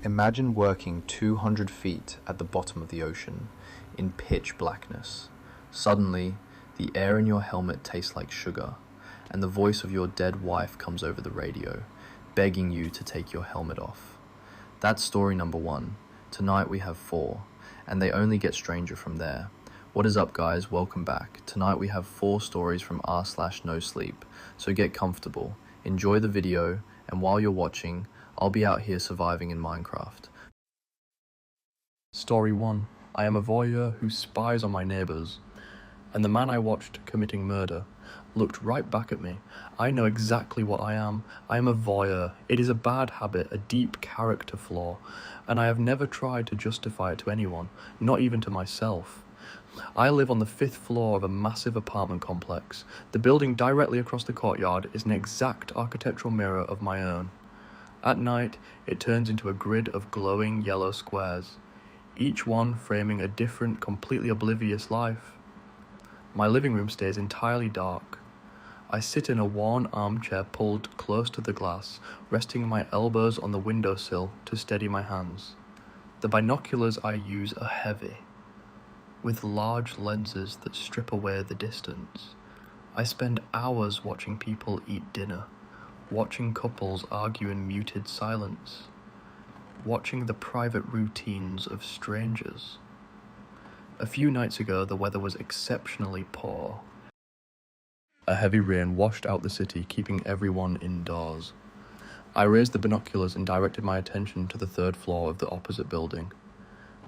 Imagine working 200 feet at the bottom of the ocean, in pitch blackness. Suddenly, the air in your helmet tastes like sugar, and the voice of your dead wife comes over the radio, begging you to take your helmet off. That's story number 1. Tonight we have 4, and they only get stranger from there. What is up, guys? Welcome back. Tonight we have 4 stories from r/no sleep, so get comfortable, enjoy the video, and while you're watching, I'll be out here surviving in Minecraft. Story 1. I am a voyeur who spies on my neighbours, and the man I watched committing murder looked right back at me. I know exactly what I am. I am a voyeur. It is a bad habit, a deep character flaw, and I have never tried to justify it to anyone, not even to myself. I live on the 5th floor of a massive apartment complex. The building directly across the courtyard is an exact architectural mirror of my own. At night, it turns into a grid of glowing yellow squares, each one framing a different, completely oblivious life. My living room stays entirely dark. I sit in a worn armchair pulled close to the glass, resting my elbows on the windowsill to steady my hands. The binoculars I use are heavy, with large lenses that strip away the distance. I spend hours watching people eat dinner, watching couples argue in muted silence, watching the private routines of strangers. A few nights ago, the weather was exceptionally poor. A heavy rain washed out the city, keeping everyone indoors. I raised the binoculars and directed my attention to the 3rd floor of the opposite building.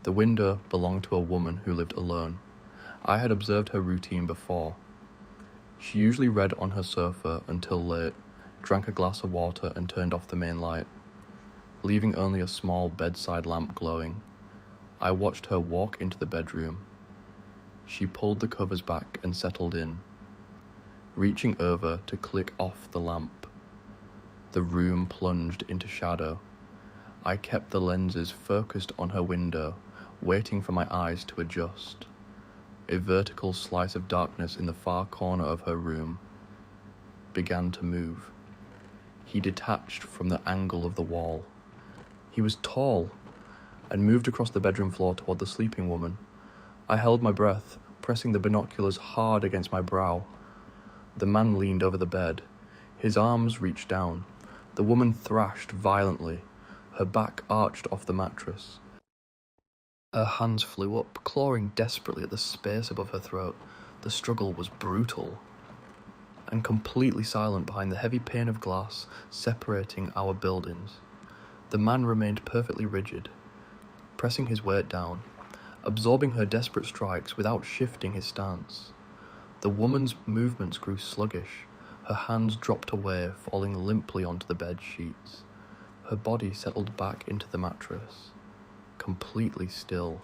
The window belonged to a woman who lived alone. I had observed her routine before. She usually read on her sofa until late, drank a glass of water and turned off the main light, leaving only a small bedside lamp glowing. I watched her walk into the bedroom. She pulled the covers back and settled in, reaching over to click off the lamp. The room plunged into shadow. I kept the lenses focused on her window, waiting for my eyes to adjust. A vertical slice of darkness in the far corner of her room began to move. He detached from the angle of the wall. He was tall and moved across the bedroom floor toward the sleeping woman. I held my breath, pressing the binoculars hard against my brow. The man leaned over the bed. His arms reached down. The woman thrashed violently, her back arched off the mattress. Her hands flew up, clawing desperately at the space above her throat. The struggle was brutal, and completely silent behind the heavy pane of glass separating our buildings. The man remained perfectly rigid, pressing his weight down, absorbing her desperate strikes without shifting his stance. The woman's movements grew sluggish. Her hands dropped away, falling limply onto the bed sheets. Her body settled back into the mattress, completely still.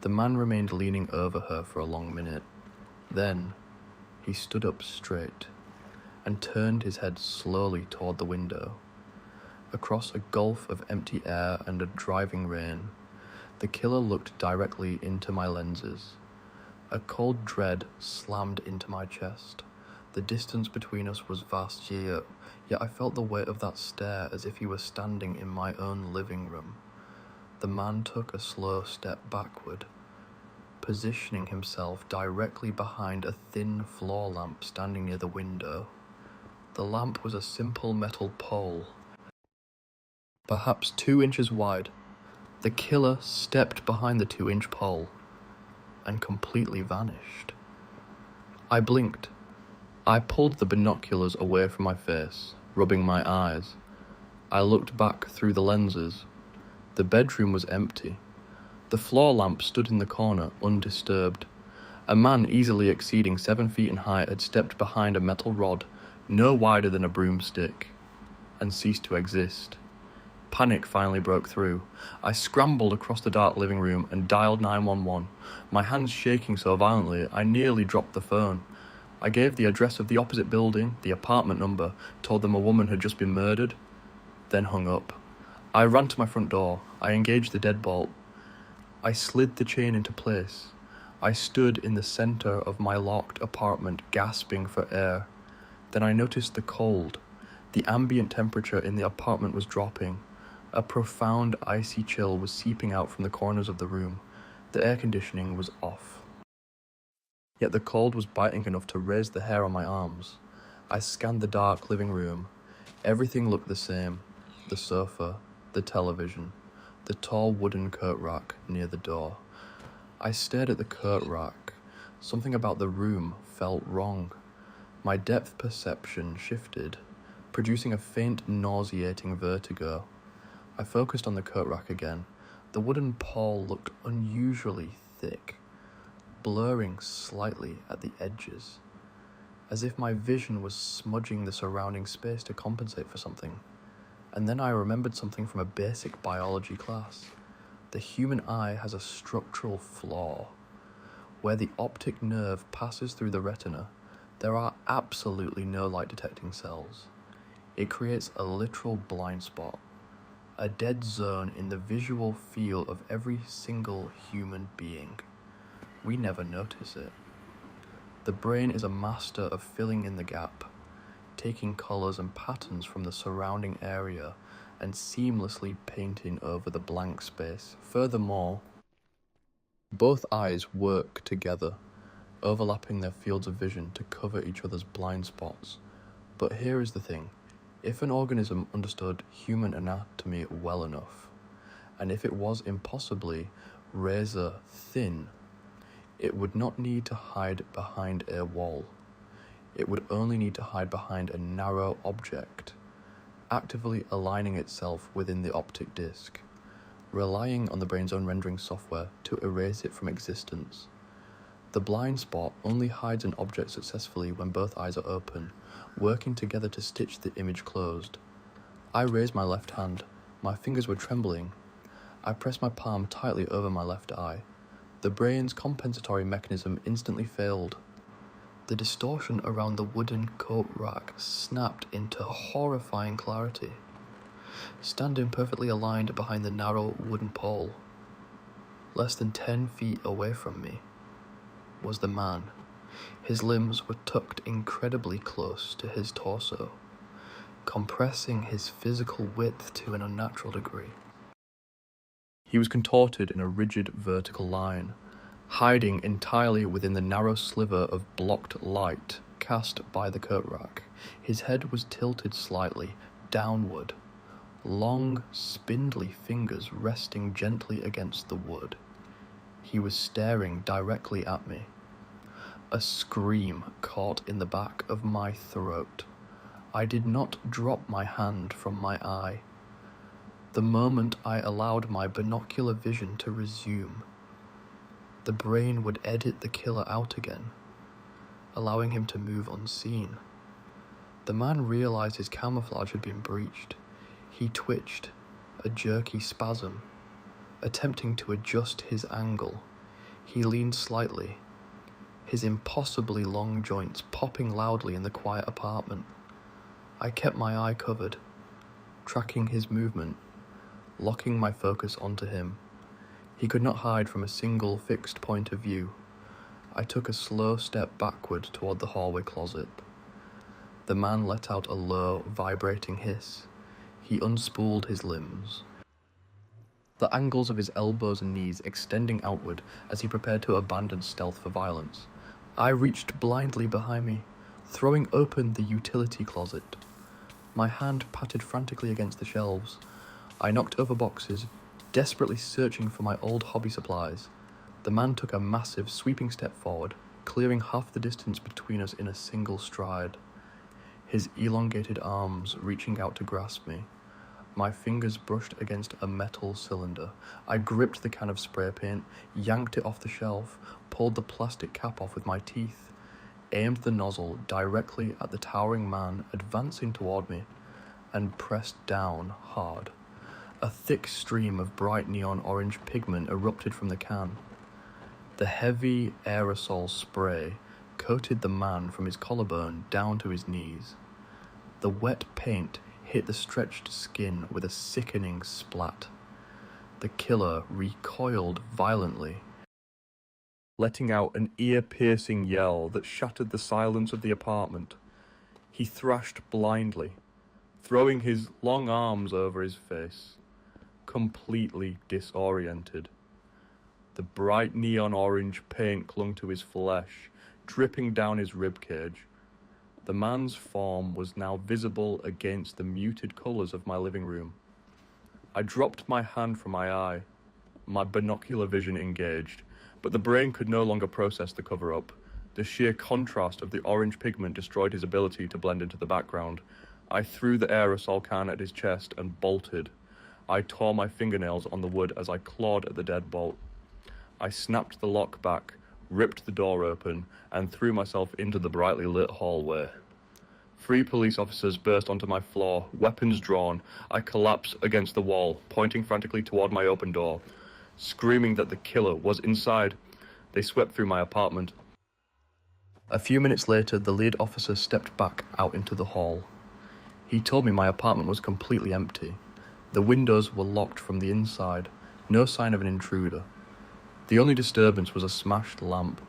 The man remained leaning over her for a long minute. Then, he stood up straight and turned his head slowly toward the window. Across a gulf of empty air and a driving rain, the killer looked directly into my lenses. A cold dread slammed into my chest. The distance between us was vast, yet I felt the weight of that stare as if he were standing in my own living room. The man took a slow step backward, positioning himself directly behind a thin floor lamp standing near the window. The lamp was a simple metal pole, perhaps 2 inches wide. The killer stepped behind the 2-inch pole and completely vanished. I blinked. I pulled the binoculars away from my face, rubbing my eyes. I looked back through the lenses. The bedroom was empty. The floor lamp stood in the corner, undisturbed. A man easily exceeding 7 feet in height had stepped behind a metal rod, no wider than a broomstick, and ceased to exist. Panic finally broke through. I scrambled across the dark living room and dialed 911, my hands shaking so violently I nearly dropped the phone. I gave the address of the opposite building, the apartment number, told them a woman had just been murdered, then hung up. I ran to my front door. I engaged the deadbolt. I slid the chain into place. I stood in the center of my locked apartment, gasping for air. Then I noticed the cold. The ambient temperature in the apartment was dropping. A profound icy chill was seeping out from the corners of the room. The air conditioning was off. Yet the cold was biting enough to raise the hair on my arms. I scanned the dark living room. Everything looked the same. The sofa, the television, the tall wooden coat rack near the door. I stared at the coat rack. Something about the room felt wrong. My depth perception shifted, producing a faint nauseating vertigo. I focused on the coat rack again. The wooden pole looked unusually thick, blurring slightly at the edges, as if my vision was smudging the surrounding space to compensate for something. And then I remembered something from a basic biology class. The human eye has a structural flaw. Where the optic nerve passes through the retina, there are absolutely no light detecting cells. It creates a literal blind spot, a dead zone in the visual field of every single human being. We never notice it. The brain is a master of filling in the gap, taking colors and patterns from the surrounding area and seamlessly painting over the blank space. Furthermore, both eyes work together, overlapping their fields of vision to cover each other's blind spots. But here is the thing. If an organism understood human anatomy well enough, and if it was impossibly razor thin, it would not need to hide behind a wall. It would only need to hide behind a narrow object, actively aligning itself within the optic disc, relying on the brain's own rendering software to erase it from existence. The blind spot only hides an object successfully when both eyes are open, working together to stitch the image closed. I raised my left hand. My fingers were trembling. I pressed my palm tightly over my left eye. The brain's compensatory mechanism instantly failed. The distortion around the wooden coat rack snapped into horrifying clarity. Standing perfectly aligned behind the narrow wooden pole, less than 10 feet away from me, was the man. His limbs were tucked incredibly close to his torso, compressing his physical width to an unnatural degree. He was contorted in a rigid vertical line, hiding entirely within the narrow sliver of blocked light cast by the coat rack. His head was tilted slightly downward, long, spindly fingers resting gently against the wood. He was staring directly at me. A scream caught in the back of my throat. I did not drop my hand from my eye. The moment I allowed my binocular vision to resume, the brain would edit the killer out again, allowing him to move unseen. The man realized his camouflage had been breached. He twitched, a jerky spasm, attempting to adjust his angle. He leaned slightly, his impossibly long joints popping loudly in the quiet apartment. I kept my eye covered, tracking his movement, locking my focus onto him. He could not hide from a single fixed point of view. I took a slow step backward toward the hallway closet. The man let out a low, vibrating hiss. He unspooled his limbs, the angles of his elbows and knees extending outward as he prepared to abandon stealth for violence. I reached blindly behind me, throwing open the utility closet. My hand patted frantically against the shelves. I knocked over boxes, desperately searching for my old hobby supplies. The man took a massive, sweeping step forward, clearing half the distance between us in a single stride, his elongated arms reaching out to grasp me. My fingers brushed against a metal cylinder. I gripped the can of spray paint, yanked it off the shelf, pulled the plastic cap off with my teeth, aimed the nozzle directly at the towering man advancing toward me, and pressed down hard. A thick stream of bright neon orange pigment erupted from the can. The heavy aerosol spray coated the man from his collarbone down to his knees. The wet paint hit the stretched skin with a sickening splat. The killer recoiled violently, letting out an ear-piercing yell that shattered the silence of the apartment. He thrashed blindly, throwing his long arms over his face. completely disoriented. The bright neon orange paint clung to his flesh, dripping down his ribcage. The man's form was now visible against the muted colours of my living room. I dropped my hand from my eye, my binocular vision engaged, but the brain could no longer process the cover-up. The sheer contrast of the orange pigment destroyed his ability to blend into the background. I threw the aerosol can at his chest and bolted. I tore my fingernails on the wood as I clawed at the deadbolt. I snapped the lock back, ripped the door open, and threw myself into the brightly lit hallway. 3 police officers burst onto my floor, weapons drawn. I collapsed against the wall, pointing frantically toward my open door, screaming that the killer was inside. They swept through my apartment. A few minutes later, the lead officer stepped back out into the hall. He told me my apartment was completely empty. The windows were locked from the inside, no sign of an intruder. The only disturbance was a smashed lamp,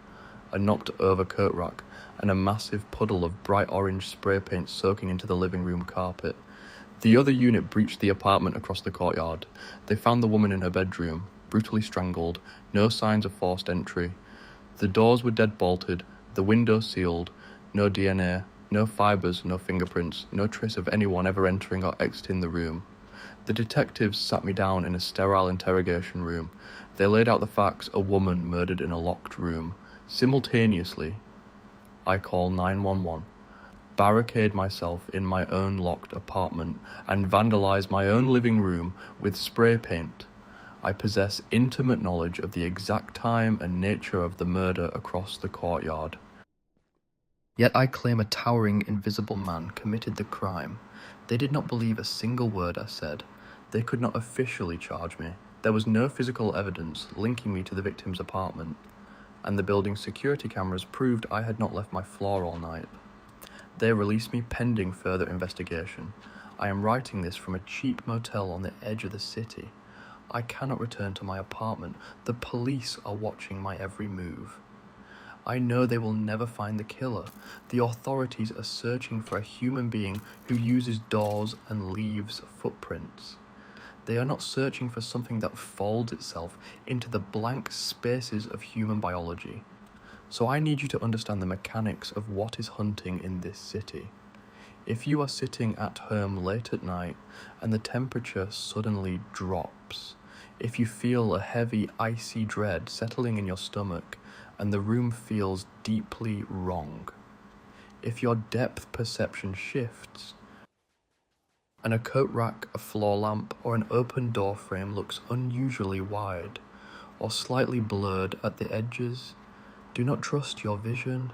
a knocked-over coat rack, and a massive puddle of bright orange spray paint soaking into the living room carpet. The other unit breached the apartment across the courtyard. They found the woman in her bedroom, brutally strangled, no signs of forced entry. The doors were dead-bolted, the window sealed, no DNA, no fibres, no fingerprints, no trace of anyone ever entering or exiting the room. The detectives sat me down in a sterile interrogation room. They laid out the facts: a woman murdered in a locked room. Simultaneously, I call 911, barricade myself in my own locked apartment, and vandalize my own living room with spray paint. I possess intimate knowledge of the exact time and nature of the murder across the courtyard. Yet I claim a towering, invisible man committed the crime. They did not believe a single word I said. They could not officially charge me. There was no physical evidence linking me to the victim's apartment, and the building's security cameras proved I had not left my floor all night. They released me pending further investigation. I am writing this from a cheap motel on the edge of the city. I cannot return to my apartment. The police are watching my every move. I know they will never find the killer. The authorities are searching for a human being who uses doors and leaves footprints. They are not searching for something that folds itself into the blank spaces of human biology. So I need you to understand the mechanics of what is hunting in this city. If you are sitting at home late at night and the temperature suddenly drops, if you feel a heavy, icy dread settling in your stomach and the room feels deeply wrong, if your depth perception shifts, and a coat rack, a floor lamp, or an open door frame looks unusually wide or slightly blurred at the edges, do not trust your vision.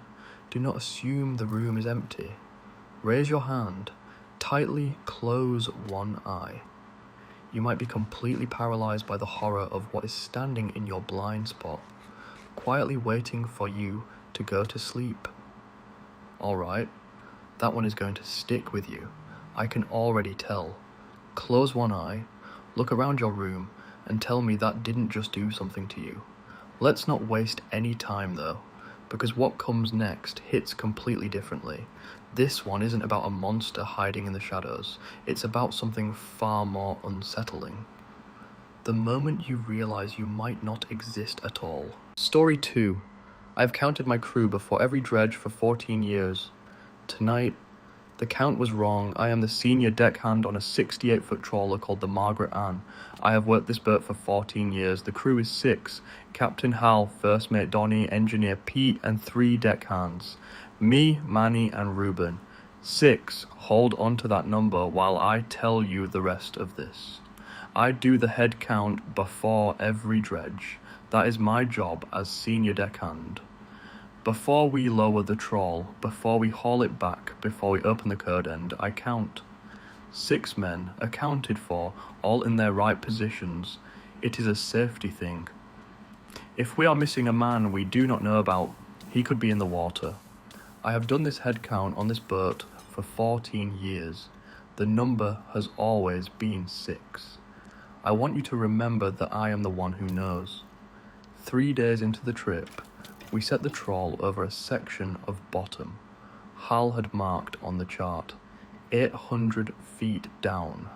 Do not assume the room is empty. Raise your hand. Tightly close one eye. You might be completely paralyzed by the horror of what is standing in your blind spot, quietly waiting for you to go to sleep. Alright, that one is going to stick with you. I can already tell. Close one eye, look around your room, and tell me that didn't just do something to you. Let's not waste any time though, because what comes next hits completely differently. This one isn't about a monster hiding in the shadows, it's about something far more unsettling. The moment you realize you might not exist at all. Story 2. I've counted my crew before every dredge for 14 years. Tonight, the count was wrong. I am the senior deckhand on a 68-foot trawler called the Margaret Ann. I have worked this boat for 14 years. The crew is 6. Captain Hal, First Mate Donnie, Engineer Pete, and 3 deckhands. Me, Manny, and Ruben. 6. Hold on to that number while I tell you the rest of this. I do the head count before every dredge. That is my job as senior deckhand. Before we lower the trawl, before we haul it back, before we open the code end, I count. 6 men, accounted for, all in their right positions. It is a safety thing. If we are missing a man we do not know about, he could be in the water. I have done this head count on this boat for 14 years. The number has always been 6. I want you to remember that I am the one who knows. 3 days into the trip, we set the trawl over a section of bottom Hal had marked on the chart, 800 feet down.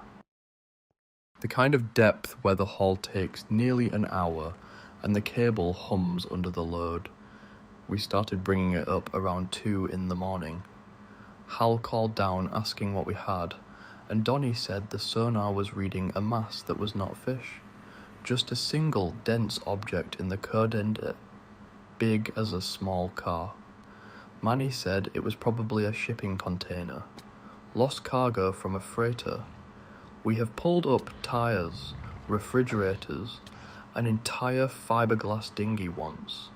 The kind of depth where the haul takes nearly an hour and the cable hums under the load. We started bringing it up around 2 in the morning. Hal called down asking what we had, and Donnie said the sonar was reading a mass that was not fish, just a single dense object in the code end, big as a small car. Manny said it was probably a shipping container, lost cargo from a freighter. We have pulled up tires, refrigerators, an entire fiberglass dinghy once.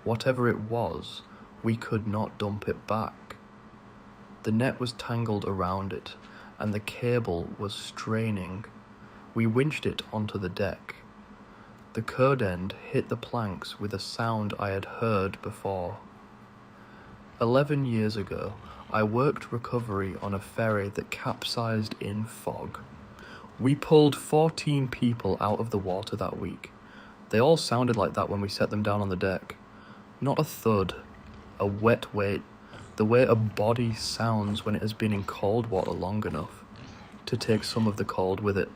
Whatever it was, we could not dump it back. The net was tangled around it, and the cable was straining. We winched it onto the deck. The code end hit the planks with a sound I had heard before. 11 years ago, I worked recovery on a ferry that capsized in fog. We pulled 14 people out of the water that week. They all sounded like that when we set them down on the deck. Not a thud, a wet weight, the way a body sounds when it has been in cold water long enough to take some of the cold with it.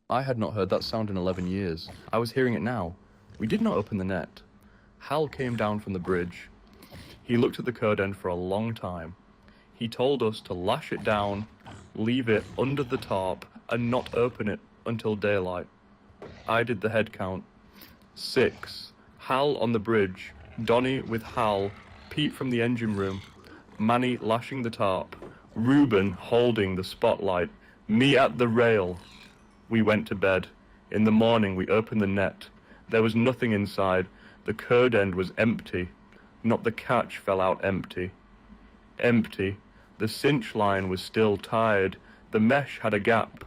I had not heard that sound in 11 years. I was hearing it now. We did not open the net. Hal came down from the bridge. He looked at the code end for a long time. He told us to lash it down, leave it under the tarp, and not open it until daylight. I did the head count. 6. Hal on the bridge, Donnie with Hal, Pete from the engine room, Manny lashing the tarp, Reuben holding the spotlight, me at the rail. We went to bed. In the morning we opened the net. There was nothing inside. The code end was empty. Not the catch fell out empty. Empty. The cinch line was still tied. The mesh had a gap.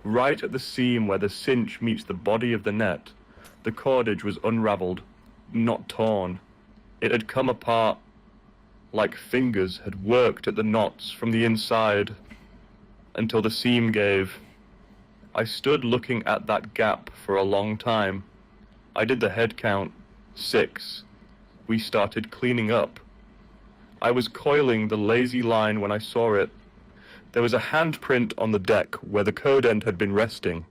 Right at the seam where the cinch meets the body of the net, the cordage was unraveled, not torn. It had come apart like fingers had worked at the knots from the inside until the seam gave. I stood looking at that gap for a long time. I did the head count. 6. We started cleaning up. I was coiling the lazy line when I saw it. There was a handprint on the deck where the code end had been resting.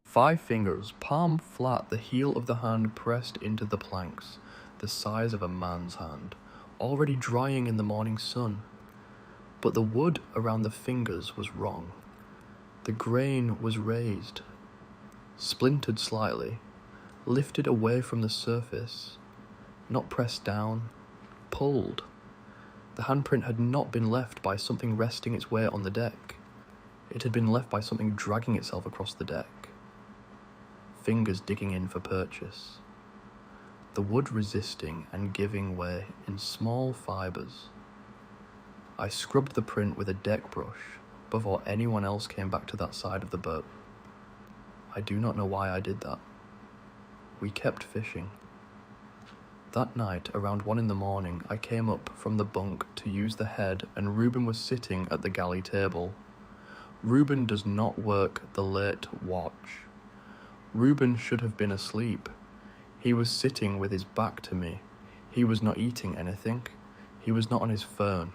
5 fingers, palm flat, the heel of the hand pressed into the planks, the size of a man's hand, already drying in the morning sun. But the wood around the fingers was wrong. The grain was raised, splintered slightly, lifted away from the surface, not pressed down, pulled. The handprint had not been left by something resting its weight on the deck. It had been left by something dragging itself across the deck. Fingers digging in for purchase. The wood resisting and giving way in small fibers. I scrubbed the print with a deck brush before anyone else came back to that side of the boat. I do not know why I did that. We kept fishing. That night, around 1 in the morning, I came up from the bunk to use the head, and Reuben was sitting at the galley table. Reuben does not work the late watch. Reuben should have been asleep. He was sitting with his back to me. He was not eating anything. He was not on his phone.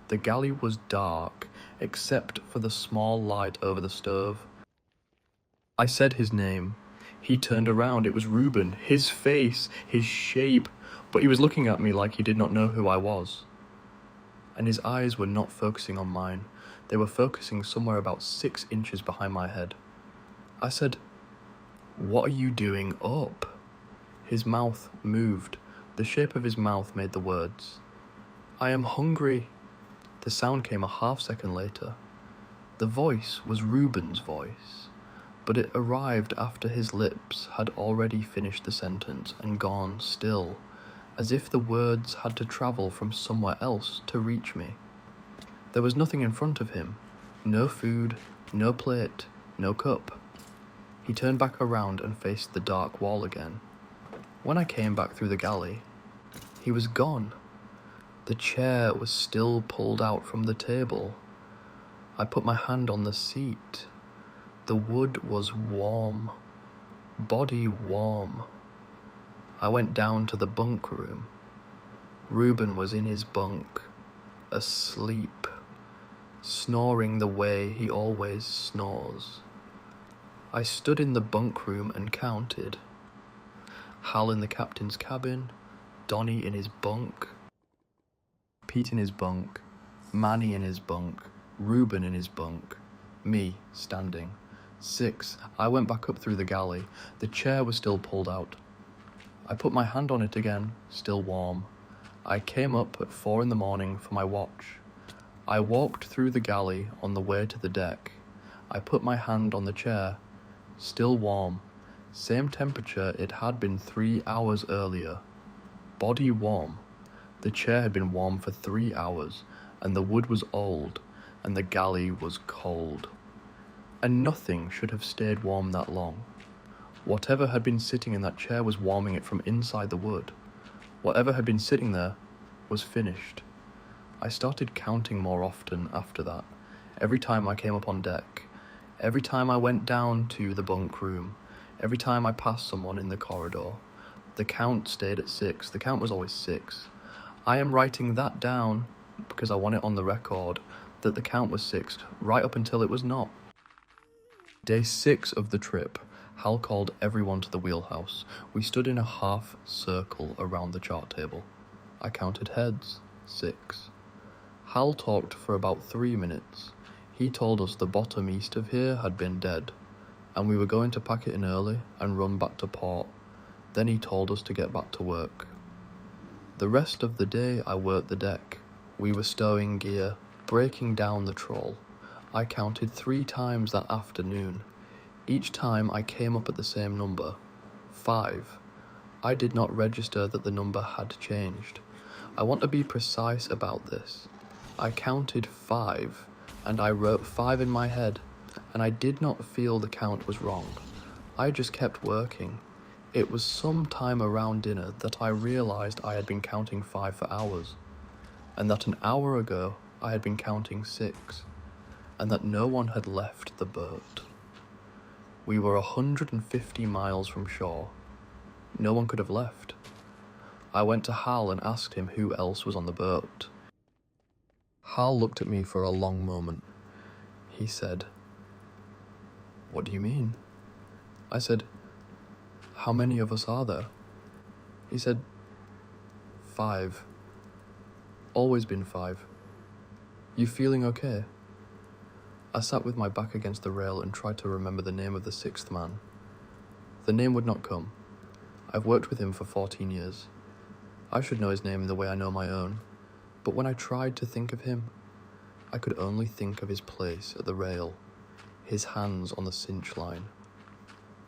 The galley was dark, except for the small light over the stove. I said his name. He turned around. It was Reuben, his face, his shape, but he was looking at me like he did not know who I was. And his eyes were not focusing on mine. They were focusing somewhere about 6 inches behind my head. I said, "What are you doing up?" His mouth moved. The shape of his mouth made the words. "I am hungry." The sound came a half-second later. The voice was Reuben's voice, but it arrived after his lips had already finished the sentence and gone still, as if the words had to travel from somewhere else to reach me. There was nothing in front of him. No food, no plate, no cup. He turned back around and faced the dark wall again. When I came back through the galley, he was gone. The chair was still pulled out from the table. I put my hand on the seat. The wood was warm, body warm. I went down to the bunk room. Reuben was in his bunk, asleep, snoring the way he always snores. I stood in the bunk room and counted. Hal in the captain's cabin, Donnie in his bunk, Pete in his bunk, Manny in his bunk, Reuben in his bunk, me standing. 6. I went back up through the galley. The chair was still pulled out. I put my hand on it again, still warm. I came up at 4 in the morning for my watch. I walked through the galley on the way to the deck. I put my hand on the chair, still warm. Same temperature it had been 3 hours earlier. Body warm. The chair had been warm for 3 hours, and the wood was old, and the galley was cold. And nothing should have stayed warm that long. Whatever had been sitting in that chair was warming it from inside the wood. Whatever had been sitting there was finished. I started counting more often after that, every time I came up on deck, every time I went down to the bunk room, every time I passed someone in the corridor. The count stayed at 6. The count was always 6. I am writing that down because I want it on the record that the count was 6 right up until it was not. Day 6 of the trip, Hal called everyone to the wheelhouse. We stood in a half circle around the chart table. I counted heads, 6. Hal talked for about 3 minutes. He told us the bottom east of here had been dead, and we were going to pack it in early and run back to port. Then he told us to get back to work. The rest of the day I worked the deck. We were stowing gear, breaking down the trawl. I counted 3 times that afternoon. Each time I came up at the same number, 5. I did not register that the number had changed. I want to be precise about this. I counted 5, and I wrote 5 in my head, and I did not feel the count was wrong. I just kept working. It was some time around dinner that I realized I had been counting 5 for hours, and that an hour ago I had been counting 6, and that no one had left the boat. We were 150 miles from shore. No one could have left. I went to Hal and asked him who else was on the boat. Hal looked at me for a long moment. He said, "What do you mean?" I said, "How many of us are there?" He said, 5. Always been 5. You feeling okay? I sat with my back against the rail and tried to remember the name of the 6th man. The name would not come. I've worked with him for 14 years. I should know his name in the way I know my own, but when I tried to think of him, I could only think of his place at the rail, his hands on the cinch line.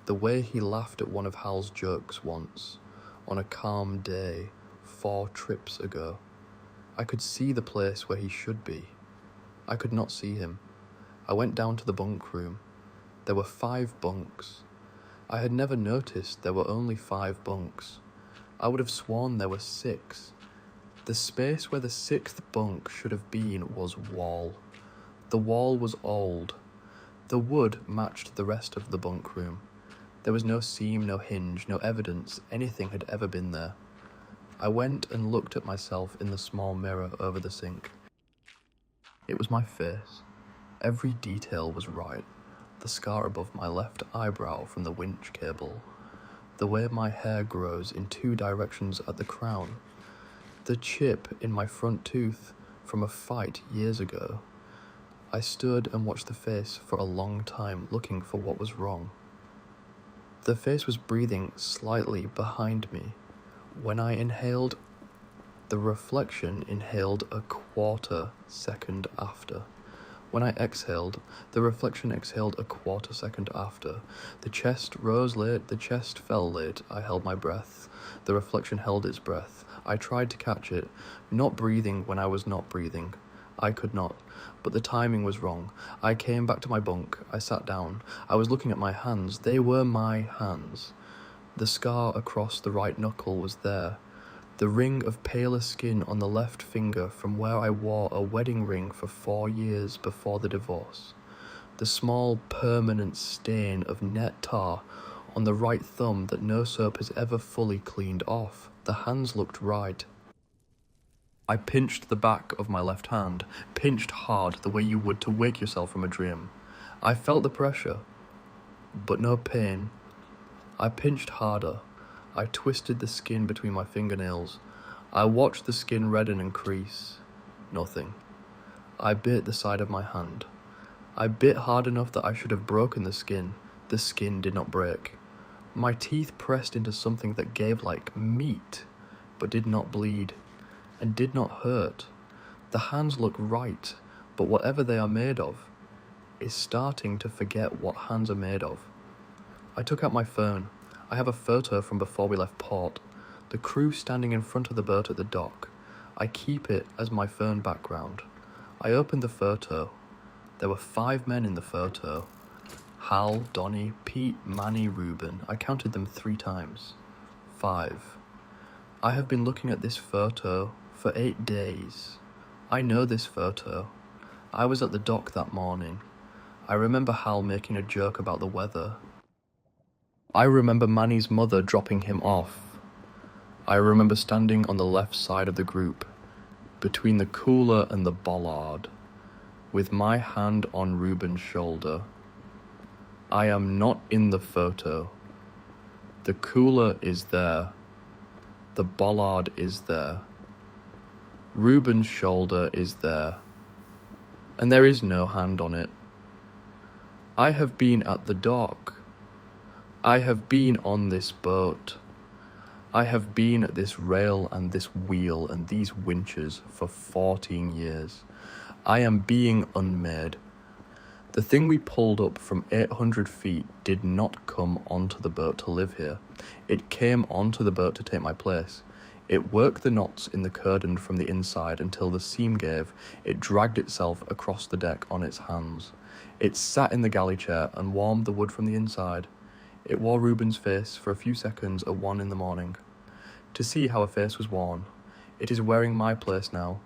The way he laughed at one of Hal's jokes once, on a calm day, 4 trips ago. I could see the place where he should be. I could not see him. I went down to the bunk room. There were 5 bunks. I had never noticed there were only 5 bunks. I would have sworn there were 6. The space where the 6th bunk should have been was wall. The wall was old. The wood matched the rest of the bunk room. There was no seam, no hinge, no evidence anything had ever been there. I went and looked at myself in the small mirror over the sink. It was my face. Every detail was right. The scar above my left eyebrow from the winch cable. The way my hair grows in 2 directions at the crown. The chip in my front tooth from a fight years ago. I stood and watched the face for a long time, looking for what was wrong. The face was breathing slightly behind me. When I inhaled, the reflection inhaled a 1/4 second after. When I exhaled, the reflection exhaled a 1/4 second after. The chest rose late, the chest fell late. I held my breath. The reflection held its breath. I tried to catch it, not breathing when I was not breathing. I could not, but the timing was wrong. I came back to my bunk. I sat down. I was looking at my hands. They were my hands. The scar across the right knuckle was there. The ring of paler skin on the left finger from where I wore a wedding ring for 4 years before the divorce. The small permanent stain of net tar on the right thumb that no soap has ever fully cleaned off. The hands looked right. I pinched the back of my left hand, pinched hard the way you would to wake yourself from a dream. I felt the pressure. but no pain. I pinched harder. I twisted the skin between my fingernails. I watched the skin redden and crease. Nothing. I bit the side of my hand. I bit hard enough that I should have broken the skin. The skin did not break. My teeth pressed into something that gave like meat, but did not bleed, and did not hurt. The hands look right, but whatever they are made of is starting to forget what hands are made of. I took out my phone. I have a photo from before we left port. The crew standing in front of the boat at the dock. I keep it as my phone background. I opened the photo. There were 5 men in the photo. Hal, Donnie, Pete, Manny, Ruben. I counted them 3 times. 5. I have been looking at this photo for 8 days. I know this photo. I was at the dock that morning. I remember Hal making a joke about the weather. I remember Manny's mother dropping him off. I remember standing on the left side of the group, between the cooler and the bollard, with my hand on Ruben's shoulder. I am not in the photo. The cooler is there. The bollard is there. Ruben's shoulder is there. And there is no hand on it. I have been at the dock. I have been on this boat. I have been at this rail and this wheel and these winches for 14 years. I am being unmade. The thing we pulled up from 800 feet did not come onto the boat to live here. It came onto the boat to take my place. It worked the knots in the curtain from the inside until the seam gave. It dragged itself across the deck on its hands. It sat in the galley chair and warmed the wood from the inside. It wore Ruben's face for a few seconds at 1 in the morning. To see how a face was worn. It is wearing my place now.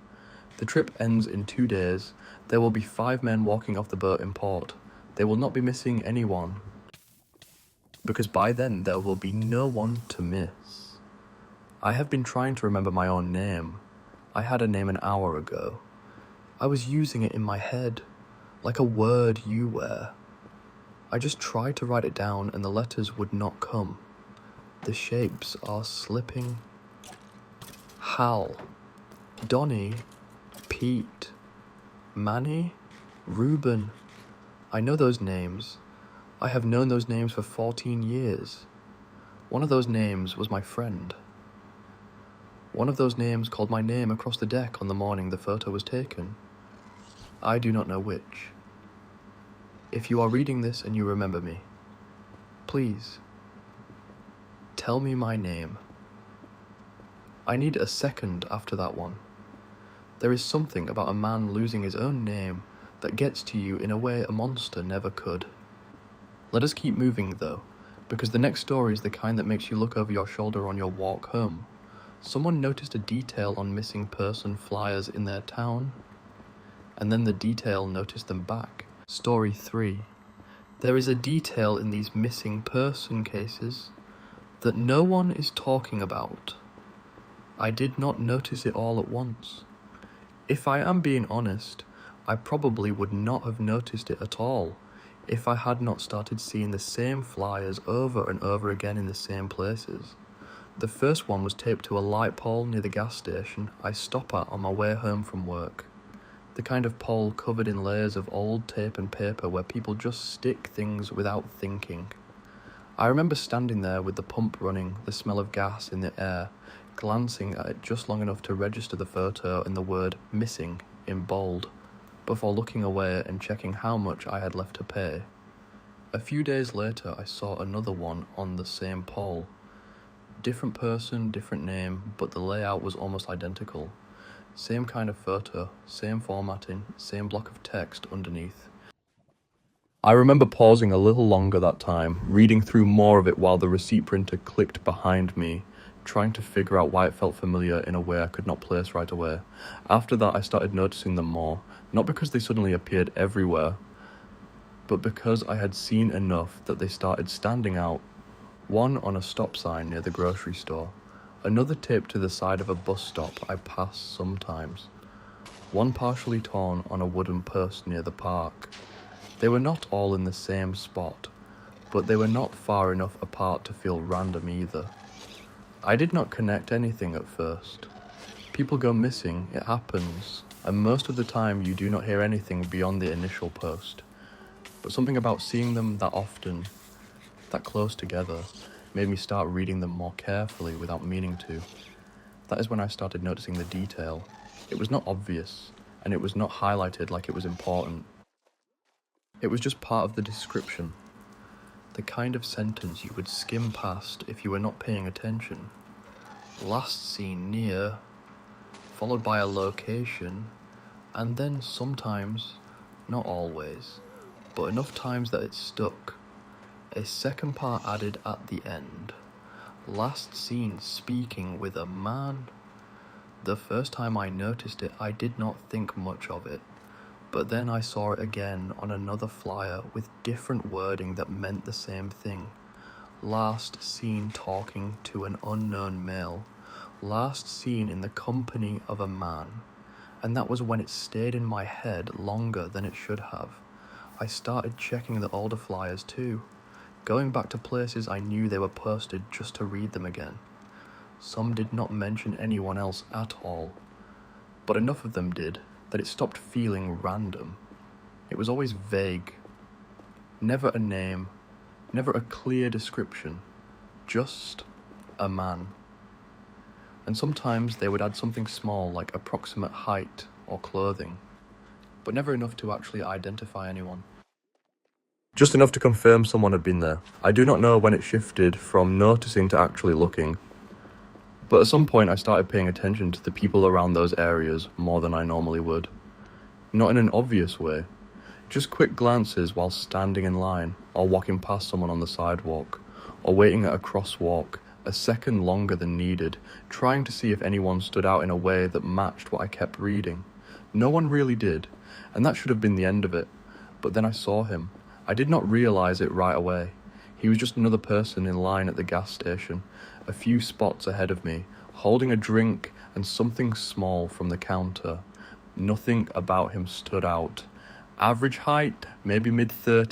The trip ends in 2 days. There will be 5 men walking off the boat in port. They will not be missing anyone, because by then there will be no one to miss. I have been trying to remember my own name. I had a name an hour ago. I was using it in my head, like a word you wear. I just tried to write it down and the letters would not come. The shapes are slipping. Hal, Donnie, Pete, Manny, Ruben. I know those names. I have known those names for 14 years. One of those names was my friend. One of those names called my name across the deck on the morning the photo was taken. I do not know which. If you are reading this and you remember me, please, tell me my name. I need a second after that one. There is something about a man losing his own name that gets to you in a way a monster never could. Let us keep moving though, because the next story is the kind that makes you look over your shoulder on your walk home. Someone noticed a detail on missing person flyers in their town, and then the detail noticed them back. Story 3. There is a detail in these missing person cases that no one is talking about. I did not notice it all at once. If I am being honest, I probably would not have noticed it at all if I had not started seeing the same flyers over and over again in the same places. The first one was taped to a light pole near the gas station I stop at on my way home from work. The kind of pole covered in layers of old tape and paper where people just stick things without thinking. I remember standing there with the pump running, the smell of gas in the air, glancing at it just long enough to register the photo and the word missing in bold, before looking away and checking how much I had left to pay. A few days later I saw another one on the same pole. Different person, different name, but the layout was almost identical. Same kind of photo, same formatting, same block of text underneath. I remember pausing a little longer that time, reading through more of it while the receipt printer clicked behind me, trying to figure out why it felt familiar in a way I could not place right away. After that I started noticing them more, not because they suddenly appeared everywhere, but because I had seen enough that they started standing out. One on a stop sign near the grocery store, another taped to the side of a bus stop I pass sometimes, one partially torn on a wooden post near the park. They were not all in the same spot, but they were not far enough apart to feel random either. I did not connect anything at first. People go missing, it happens, and most of the time you do not hear anything beyond the initial post. But something about seeing them that often, that close together, made me start reading them more carefully without meaning to. That is when I started noticing the detail. It was not obvious, and it was not highlighted like it was important. It was just part of the description. The kind of sentence you would skim past if you were not paying attention. Last seen near, followed by a location, and then sometimes, not always, but enough times that it stuck. A second part added at the end. Last seen speaking with a man. The first time I noticed it, I did not think much of it, but then I saw it again on another flyer with different wording that meant the same thing. Last seen talking to an unknown male. Last seen in the company of a man. And that was when it stayed in my head longer than it should have. I started checking the older flyers too, going back to places I knew they were posted just to read them again. Some did not mention anyone else at all, but enough of them did that it stopped feeling random. It was always vague. Never a name, never a clear description, just a man. And sometimes they would add something small like approximate height or clothing, but never enough to actually identify anyone. Just enough to confirm someone had been there. I do not know when it shifted from noticing to actually looking, but at some point I started paying attention to the people around those areas more than I normally would. Not in an obvious way, just quick glances while standing in line, or walking past someone on the sidewalk, or waiting at a crosswalk a second longer than needed, trying to see if anyone stood out in a way that matched what I kept reading. No one really did, and that should have been the end of it, but then I saw him. I did not realize it right away. He was just another person in line at the gas station, a few spots ahead of me, holding a drink and something small from the counter. Nothing about him stood out. Average height, maybe mid-30s.